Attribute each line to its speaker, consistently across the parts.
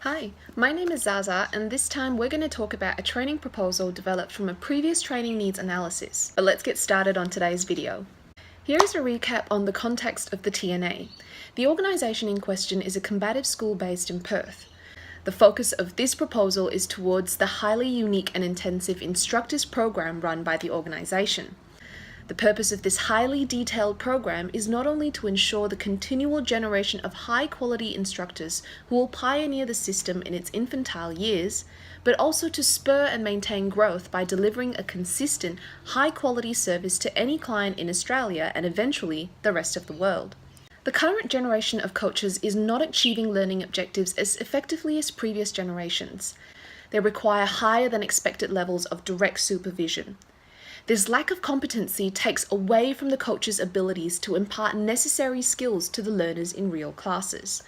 Speaker 1: Hi, my name is Zaza, and this time we're going to talk about a training proposal developed from a previous training needs analysis. But let's get started on today's video. Here is a recap on the context of the TNA. The organisation in question is a combative school based in Perth. The focus of this proposal is towards the highly unique and intensive instructors program run by the organisation. The purpose of this highly detailed program is not only to ensure the continual generation of high-quality instructors who will pioneer the system in its infantile years, but also to spur and maintain growth by delivering a consistent, high-quality service to any client in Australia and eventually the rest of the world. The current generation of coaches is not achieving learning objectives as effectively as previous generations. They require higher than expected levels of direct supervision. This lack of competency takes away from the coach's abilities to impart necessary skills to the learners in real classes.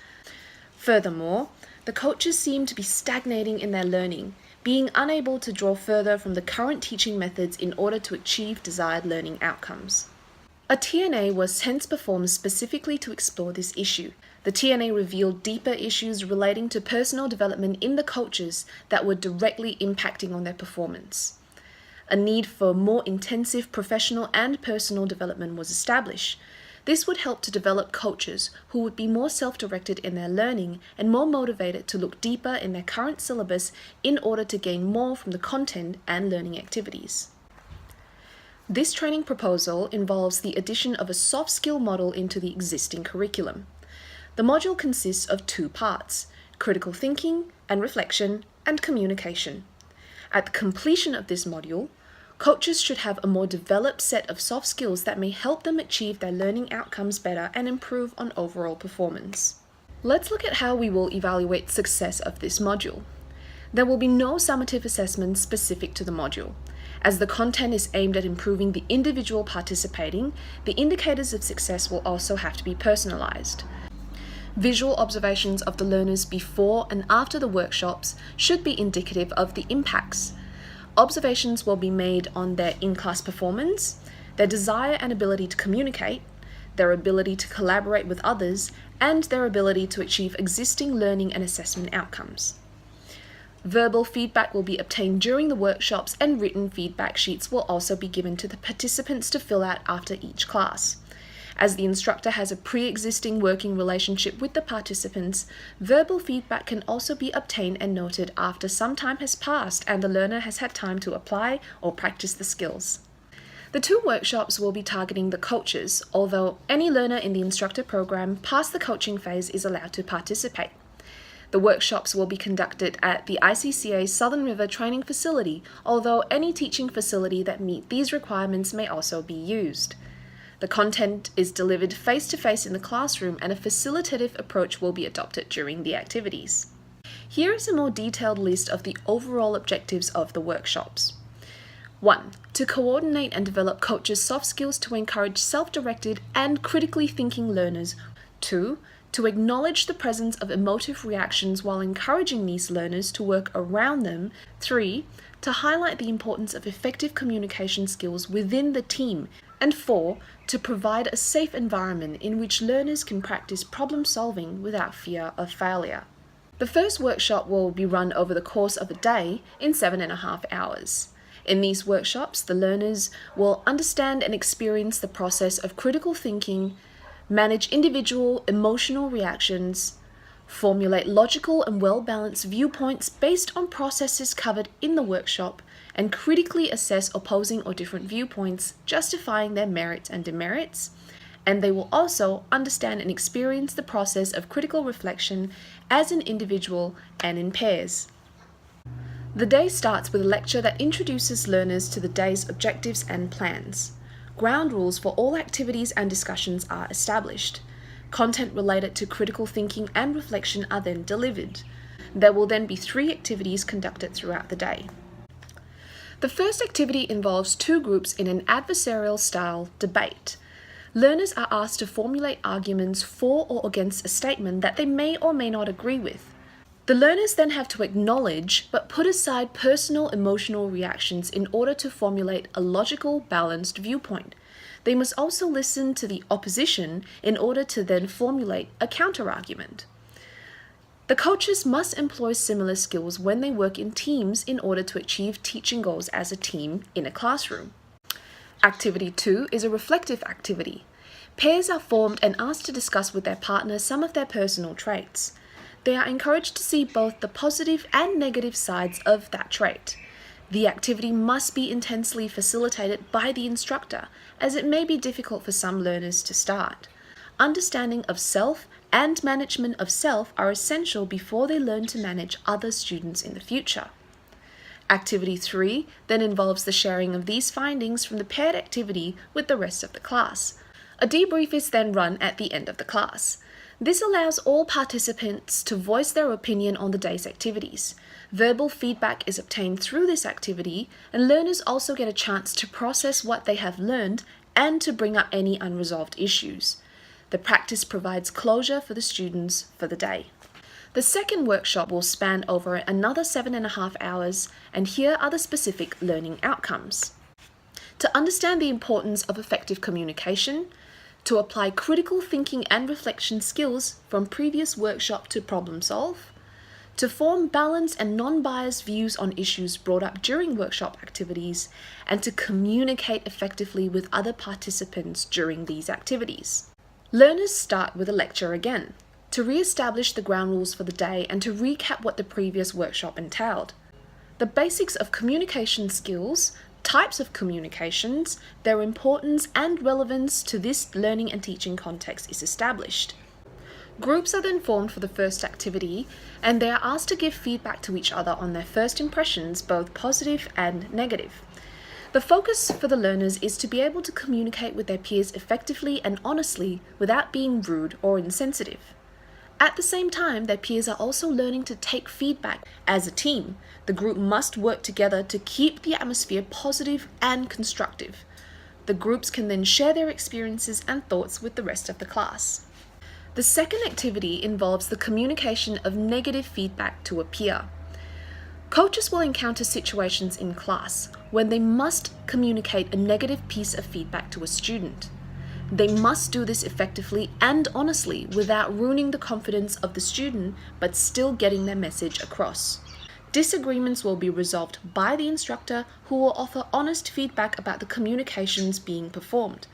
Speaker 1: Furthermore, the coaches seem to be stagnating in their learning, being unable to draw further from the current teaching methods in order to achieve desired learning outcomes. A TNA was hence performed specifically to explore this issue. The TNA revealed deeper issues relating to personal development in the coaches that were directly impacting on their performance. A need for more intensive professional and personal development was established. This would help to develop coaches who would be more self-directed in their learning and more motivated to look deeper in their current syllabus in order to gain more from the content and learning activities. This training proposal involves the addition of a soft skill model into the existing curriculum. The module consists of two parts: critical thinking and reflection, and communication. At the completion of this module, coaches should have a more developed set of soft skills that may help them achieve their learning outcomes better and improve on overall performance. Let's look at how we will evaluate success of this module. There will be no summative assessments specific to the module. As the content is aimed at improving the individual participating, the indicators of success will also have to be personalized. Visual observations of the learners before and after the workshops should be indicative of the impacts. Observations will be made on their in-class performance, their desire and ability to communicate, their ability to collaborate with others, and their ability to achieve existing learning and assessment outcomes. Verbal feedback will be obtained during the workshops, and written feedback sheets will also be given to the participants to fill out after each class. As the instructor has a pre-existing working relationship with the participants, verbal feedback can also be obtained and noted after some time has passed and the learner has had time to apply or practice the skills. The two workshops will be targeting the coaches, although any learner in the instructor program past the coaching phase is allowed to participate. The workshops will be conducted at the ICCA Southern River Training Facility, although any teaching facility that meet these requirements may also be used. The content is delivered face-to-face in the classroom, and a facilitative approach will be adopted during the activities. Here is a more detailed list of the overall objectives of the workshops. 1. To coordinate and develop coaches' soft skills to encourage self-directed and critically thinking learners. 2. To acknowledge the presence of emotive reactions while encouraging these learners to work around them. 3. To highlight the importance of effective communication skills within the team. And 4. To provide a safe environment in which learners can practice problem solving without fear of failure. The first workshop will be run over the course of a day in 7.5 hours. In these workshops, the learners will understand and experience the process of critical thinking, manage individual emotional reactions, formulate logical and well-balanced viewpoints based on processes covered in the workshop, and critically assess opposing or different viewpoints, justifying their merits and demerits. And they will also understand and experience the process of critical reflection as an individual and in pairs. The day starts with a lecture that introduces learners to the day's objectives and plans. Ground rules for all activities and discussions are established. Content related to critical thinking and reflection are then delivered. There will then be 3 activities conducted throughout the day. The first activity involves 2 groups in an adversarial style debate. Learners are asked to formulate arguments for or against a statement that they may or may not agree with. The learners then have to acknowledge but put aside personal emotional reactions in order to formulate a logical, balanced viewpoint. They must also listen to the opposition in order to then formulate a counter-argument. The coaches must employ similar skills when they work in teams in order to achieve teaching goals as a team in a classroom. Activity 2 is a reflective activity. Pairs are formed and asked to discuss with their partner some of their personal traits. They are encouraged to see both the positive and negative sides of that trait. The activity must be intensely facilitated by the instructor, as it may be difficult for some learners to start. Understanding of self and management of self are essential before they learn to manage other students in the future. Activity 3 then involves the sharing of these findings from the paired activity with the rest of the class. A debrief is then run at the end of the class. This allows all participants to voice their opinion on the day's activities. Verbal feedback is obtained through this activity, and learners also get a chance to process what they have learned and to bring up any unresolved issues. The practice provides closure for the students for the day. The second workshop will span over another 7.5 hours, and here are the specific learning outcomes. To understand the importance of effective communication, to apply critical thinking and reflection skills from previous workshop to problem solve, to form balanced and non-biased views on issues brought up during workshop activities, and to communicate effectively with other participants during these activities. Learners start with a lecture again, to re-establish the ground rules for the day and to recap what the previous workshop entailed. The basics of communication skills, types of communications, their importance and relevance to this learning and teaching context is established. Groups are then formed for the first activity, and they are asked to give feedback to each other on their first impressions, both positive and negative. The focus for the learners is to be able to communicate with their peers effectively and honestly without being rude or insensitive. At the same time, their peers are also learning to take feedback. As a team, the group must work together to keep the atmosphere positive and constructive. The groups can then share their experiences and thoughts with the rest of the class. The second activity involves the communication of negative feedback to a peer. Coaches will encounter situations in class when they must communicate a negative piece of feedback to a student. They must do this effectively and honestly without ruining the confidence of the student, but still getting their message across. Disagreements will be resolved by the instructor, who will offer honest feedback about the communications being performed.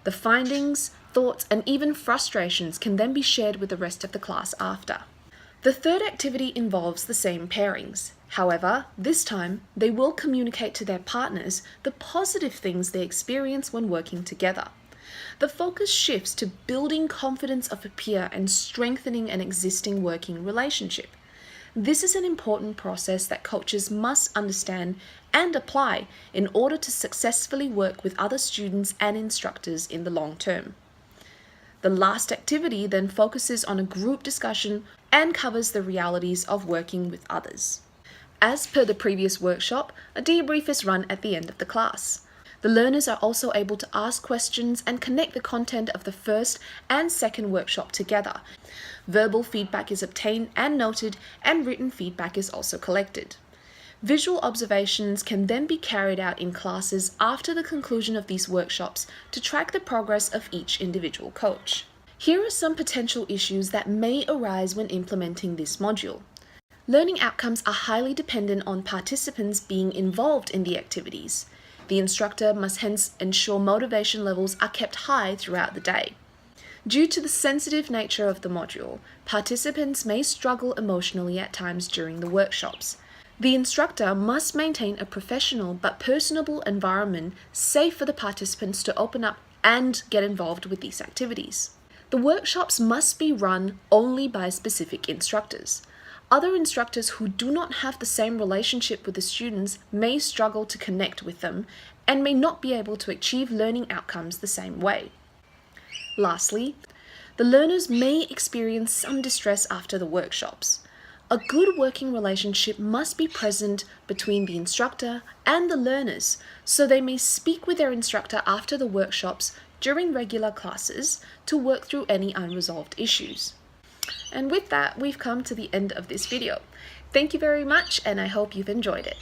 Speaker 1: The findings, thoughts, and even frustrations can then be shared with the rest of the class after. The third activity involves the same pairings. However, this time, they will communicate to their partners the positive things they experience when working together. The focus shifts to building confidence of a peer and strengthening an existing working relationship. This is an important process that coaches must understand and apply in order to successfully work with other students and instructors in the long term. The last activity then focuses on a group discussion and covers the realities of working with others. As per the previous workshop, a debrief is run at the end of the class. The learners are also able to ask questions and connect the content of the first and second workshop together. Verbal feedback is obtained and noted, and written feedback is also collected. Visual observations can then be carried out in classes after the conclusion of these workshops to track the progress of each individual coach. Here are some potential issues that may arise when implementing this module. Learning outcomes are highly dependent on participants being involved in the activities. The instructor must hence ensure motivation levels are kept high throughout the day. Due to the sensitive nature of the module, participants may struggle emotionally at times during the workshops. The instructor must maintain a professional but personable environment safe for the participants to open up and get involved with these activities. The workshops must be run only by specific instructors. Other instructors who do not have the same relationship with the students may struggle to connect with them and may not be able to achieve learning outcomes the same way. Lastly, the learners may experience some distress after the workshops. A good working relationship must be present between the instructor and the learners, so they may speak with their instructor after the workshops during regular classes to work through any unresolved issues. And with that, we've come to the end of this video. Thank you very much, and I hope you've enjoyed it.